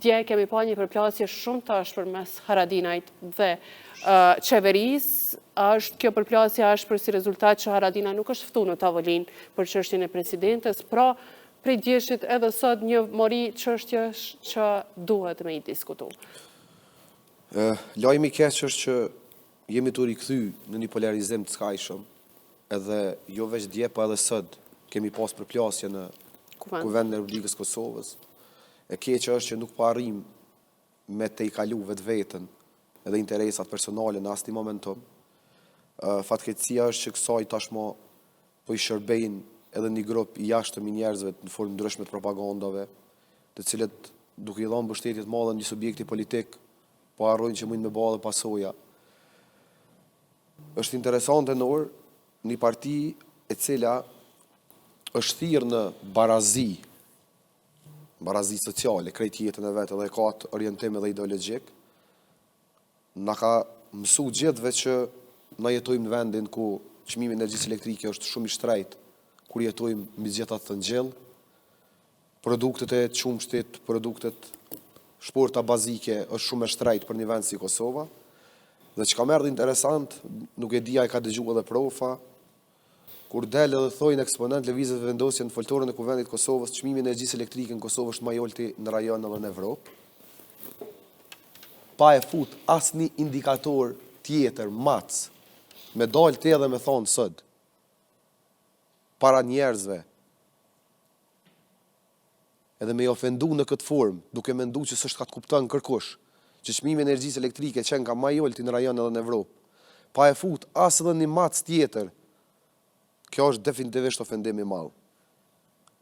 dje kemi pa një përplasje shumë të ashpër mes Haradinajt dhe qeverisë. Kjo përplasje ashpër si rezultat që Haradinaj nuk është ftu në tavolin për çështjen e presidentes, pra prej djeshit edhe sot një mori çështje që duhet me i diskutu. Lajmi i keq është që jemi të rikthy në një polarizim të skajshëm, edhe jo veç dje, po edhe sot kemi pas përplasje në Kuvendin e Republikës Kosovës. E keqja është që nuk po arrim me të i kalu vetveten edhe interesat personale në asnjë momentum. Fatkeqësia është që kësaj tashmë po i shërbejnë edhe një grup i jashtëm i njerëzve në formë ndryshme të propagandave, të cilët duke i dhënë mbështetje të madhe një subjekti politik, po harrojnë që mund me bëjë pasoja. Është interesante një parti e cila është thirrë në barazi sociale, krejt jetën e vetë dhe ka atë orientim edhe ideologjik, na ka mësu gjithëve që na jetojmë në vendin ku çmimi i energjisë elektrike është shumë i shtrejtë, kur jetojmë mbi gjitha të ngjell, produktet e çumshtit, produktet shporta bazike është shumë e shtrejtë për një vend si Kosova. Dhe çka më erdhi interesant, nuk e di a e ka dëgjuar edhe profa, kur del edhe thojnë eksponent lëvizjet vendosje në foltorën e Kuvendit të Kosovës, çmimi i energjisë elektrike në Kosovë është më i ulti në rajon edhe në Evropë. Pa e fut asnjë indikator tjetër mac, me dalë të edhe me thonë sot, para njerëzve, edhe me i ofendu në këtë formë, duke mendu që s'është ka të kupton kërkush, që çmimi i energjisë elektrike qenë ka më i ulti në rajon edhe në Evropë. Pa e fut as edhe një mac tjetër, kjo është definitivisht ofendim i madh.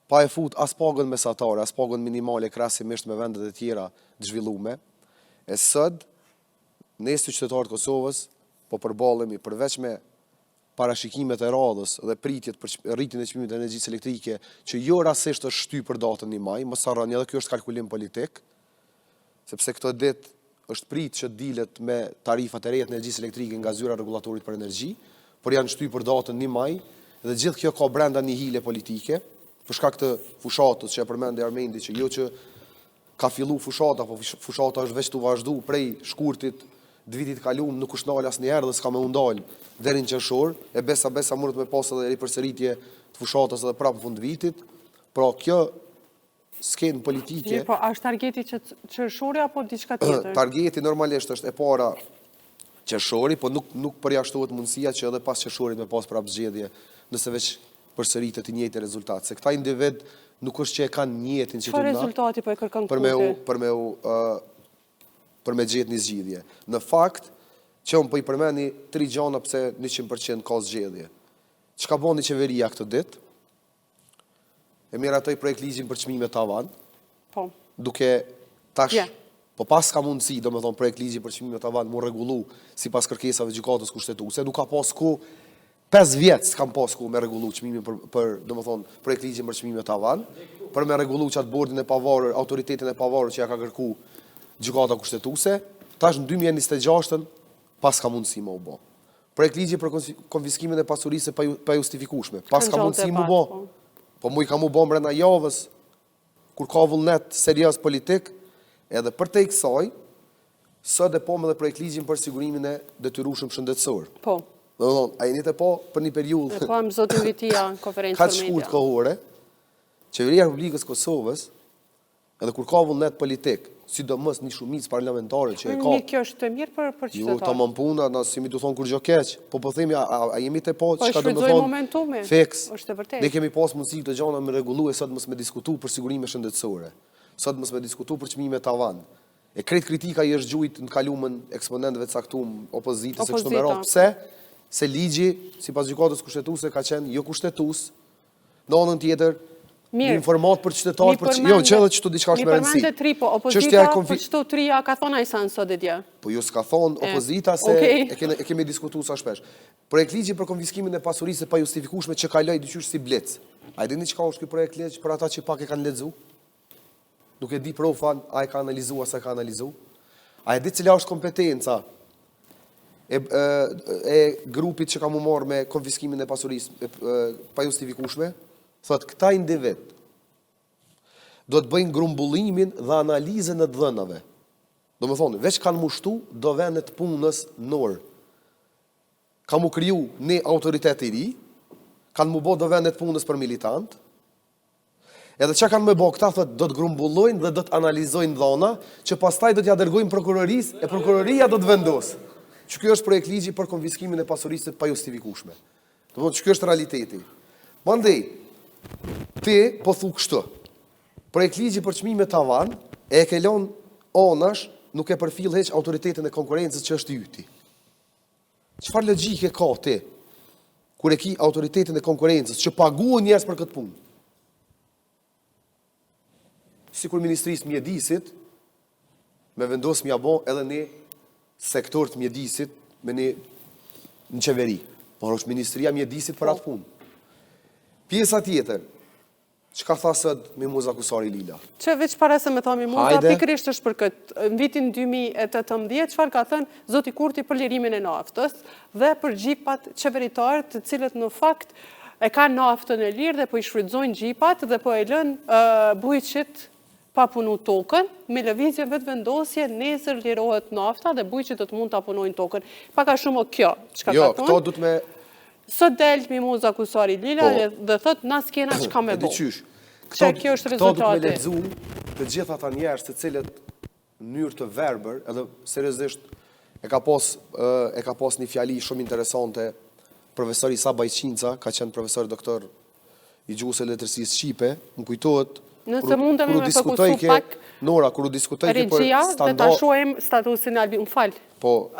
Pa e fut as pagën mesatare, as pagën minimale krahasimisht me vendet e tjera të zhvilluara. E sot, ne si qytetarët e Kosovës, po përballemi përveç me parashikimet e radhës dhe pritjet për rritjen e çmimit të energjisë elektrike, që jo rastisht është shtyr për datën 1 maj, mos harroni edhe ky është kalkulim politik, sepse këtë ditë është prit që dilet me tarifat e reja të energjisë elektrike nga zyra rregullatorit për energji, por janë shtyr për datën 1 maj, dhe gjithë kjo ka brenda një hile politike, për shkak të fushatës që e përmendi Armendi, që jo që ka fillu fushata, po fushata është veç të vazhdu prej shkurtit të vitit kaluar, nuk është ndal asnjëherë dhe s'ka më ndal deri në qershor, e besa mund të më pas edhe ripërsëritje të fushatës edhe prapë në fund vitit. Pra kjo skenë politike. Po është targeti që qershori apo diçka tjetër? Targeti normalisht është e para qershori, po nuk përjashtohet mundësia që edhe pas qershorit me pas prapë zgjedhje, nëse veç përsëritet i njëjti rezultat. Se këta individ nuk është që e kanë njëtin që çfarë rezultati po e kërkon kurti? Për me gjetë një zgjidhje. Në fakt, që unë po i përmeni 3 gjana pse 100% ka zgjedhje. Çka bën qeveria këtë ditë? E miratoi projekt ligjin për çmime tavan. Po. Duke tash, po pas ka mundësi, domethënë projekt ligji për çmime tavan mu rregullu sipas kërkesave të gjykatës kushtetuese, nuk ka pas ku 5 vjet s'kam pas ku me rregullu çmimin për domethënë projekt ligjin për çmime tavan, për me rregullu çat bordin e pavarur, autoritetin e pavarur që ja ka kërku gjykata kushtetuese, tash në 2026 pas ka mundësi më u bë. Projekt ligji për konfiskimin e pasurisë pa justifikueshme, pas ka mundësi më u bë. Po mu i ka mu bë brenda javës, kur ka vullnet serioz politik, edhe për te i kësaj, sot e po me dhe projekt ligjin për sigurimin e detyrueshëm shëndetësor. Po. A jeni të po për një periudhë. E po më zotin Vitia në konferencë ka për të media. shkurt kohore, Qeveria e Republikës Kosovës, edhe kur ka vullnet politik, sidomos një shumicë parlamentare që e ka. Kjo është të mirë për qytetarët. Jo, tamam puna, na simi të thonë kur gjë keq, po themi a jemi të po çka do të shfrytëzoj momentumin. Fiks. Është e vërtetë. Ne kemi pas mundësi të gjana me rregulluar sot mos me diskutu për sigurime shëndetësore. Sot mos me diskutu për çmime tavan. E krejt kritika i është gjujt në kaluamën eksponentëve të caktuar opozitës e kështu me radhë. Pse? Se ligji sipas gjykatës kushtetuese ka qenë jo kushtetues. Në anën tjetër, një informat për qytetarë, jo, që edhe çdo diçka është me rëndësi. Mi përmende 3, po opozita për çdo 3 ka thonë ai sa sot e dje. Po jo s'ka thonë opozita se e kemi diskutuar sa shpesh. Projekt ligji për konfiskimin e pasurisë pa justifikueshme që kaloi dyqysh si blec. A dini çka është ky projekt ligj për ata që pak e kanë lexuar? Nuk e di profan, a e ka analizuar sa ka analizuar? A e di cila është kompetenca e grupit që ka mu marrë me konfiskimin e pasurisë pa justifikueshme? Thot, këta individ do të bëjnë grumbullimin dhe analizën e dhënave. Do më thonë, veç kanë mushtu do vendet punës nërë. Ka mu kriju një autoritet i ri, kanë mu bo do vendet punës për militant, edhe që kanë me bo këta, thët, do të grumbullojnë dhe do të analizojnë dhona, që pastaj do t'ja dërgojnë prokuroris, e prokuroria do të vendosë. Që kjo është projekt ligji për konfiskimin e pasurisë pa justifikueshme. Do të thotë që kjo është realiteti. Mandej, ti po thu kështu. Projekt ligji për çmime tavan e ke lënë onash, nuk e përfill heq autoritetin e konkurrencës që është yti. Çfarë logjike ka ti kur e ki autoritetin e konkurrencës që paguën njerëz për këtë punë? Sikur Ministrisë Mjedisit me vendos m'ja bo edhe një sektor të mjedisit me një në qeveri. Por është Ministria Mjedisit për atë punë. Pjesa tjetër, çka tha sot Mimoza Kusari Lila? Që veç para se me tha Mimoza, pikërisht është për këtë. Në vitin 2018, çfarë ka thënë zoti Kurti për lirimin e naftës dhe për gjipat qeveritarë të cilët në fakt e kanë naftën e lirë dhe po i shfrytëzojnë gjipat dhe po e lënë bujqit pa punu tokën, me lëvizje vetë vendosje, nesër lirohet nafta dhe bujqit do të mund të apunojnë tokën. Paka shumë o kjo, që ka thonë? Këto du të me... Sot del Mimoza Kusari Lila dhe thot, na s'kena që ka me bo. Që kjo është rezultate. Këto du të me lexu të gjitha ta njerës të cilët në njërë të verber, edhe seriozisht e ka pos një fjali shumë interesante, profesori Sa Bajqinca, ka qenë profesor doktor i gjuhës e letërsisë Shqipe, më kujtohet. Nëse mundemi me fokusu pak Nora, kur u diskutoj ke për regjia dhe ta shohim statusin e Albin, më fal. Po.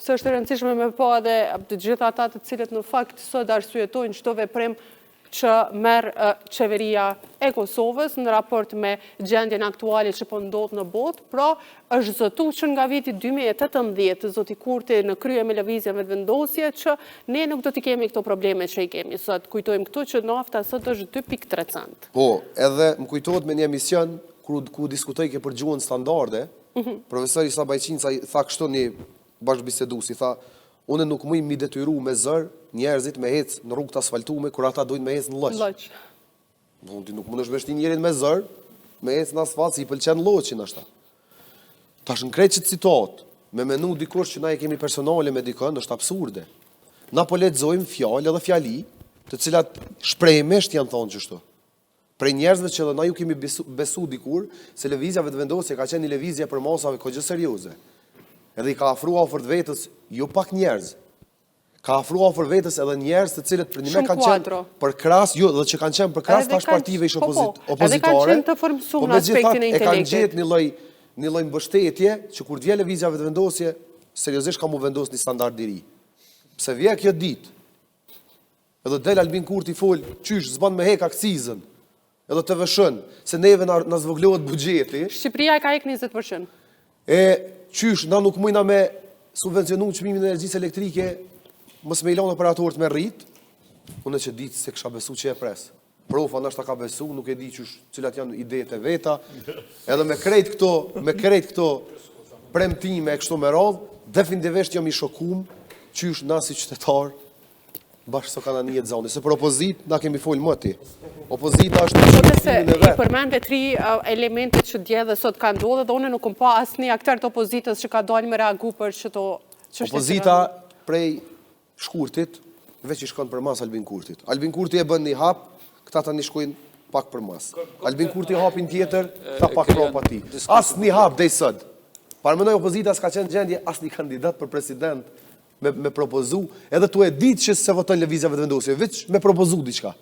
Së është e rëndësishme me po edhe të gjitha ata të cilët në fakt sot arsyetojnë çdo veprim që merr qeveria e Kosovës në raport me gjendjen aktuale që po ndodh në botë, pra është zëtu që nga viti 2018 zoti Kurti në krye me lëvizje me vendosje që ne nuk do t'i kemi këto probleme që i kemi. Sot kujtojmë këtu që nafta sot është 2.3 cent. Po, edhe më kujtohet me një emision ku diskutoj ke për gjuhën standarde, profesori Sa Bajqinca tha kështu një bashkëbiseduesi, tha, unë nuk muj mi detyru me zër njerëzit me hec në rrugë të asfaltume, kur ata dojnë me hec në lloq. Ti nuk mund është veshti njerin me zër, me hec në asfalt, si i pëlqen lloqin ashta. Tash në krejt që citat, me menu dikush që na e kemi personale me dikën, është absurde. Na po lexojmë fjalë edhe fjali, të cilat shprehimesht janë thonë kështu. Prej njerëzve që edhe na ju kemi besu dikur, se lëvizja vetëvendosje ka qenë një lëvizje për masave kogje serioze. Edhe i ka afrua ofër vetës, jo pak njerëz. Ka afrua ofër vetës edhe njerëz të cilët për një me kanë qenë për kras, jo, dhe që kanë qenë për kras tash partive ish opozitare. Edhe kanë qenë të formësuar në aspektin e intelektit. E kanë gjetë një lloj mbështetje që kur vjen lëvizja vetëvendosje, seriozisht ka mu vendos një standard i ri. Pse vjen kjo ditë? Edhe del Albin Kurti fol, qysh s'ban me hek akcizën. Edhe të vëshën, se neve na zvoglohet buxheti. Shqipëria ka hek 20%. Qysh, na nuk mujna me subvencionu çmimin e energjisë elektrike, mos me ilon operatorët me rrit, unë që ditë se kisha besu që e pres. Profa nashta ka besu, nuk e di cilat janë idetë e veta, edhe me krejt këto premtime e kështu me radhë, definitivisht jam i shokum, qysh na si qytetar, bashkë së kana një zoni. Se për opozit, na kemi folë më ti. Opozita është në shëtimin e vetë. I përmende 3 elementet që dje dhe sot ka ndodhe, dhe unë nuk më pa asë një akter të opozitës që ka dojnë me reagu për që to... Opozita prej shkurtit, veç i shkon për mas Albin Kurtit. Albin Kurti e bën një hap, këta ta një shkojnë pak për mas. Albin Kurti hapin tjetër, ta pak ropa ti. Asë një hap dhe i sëd. Parmenoj opozita s'ka qenë gjendje asë një kandidat për president me propozu, edhe tu e ditë që se voton lëvizja vetëvendosje, veç me propozu diçka.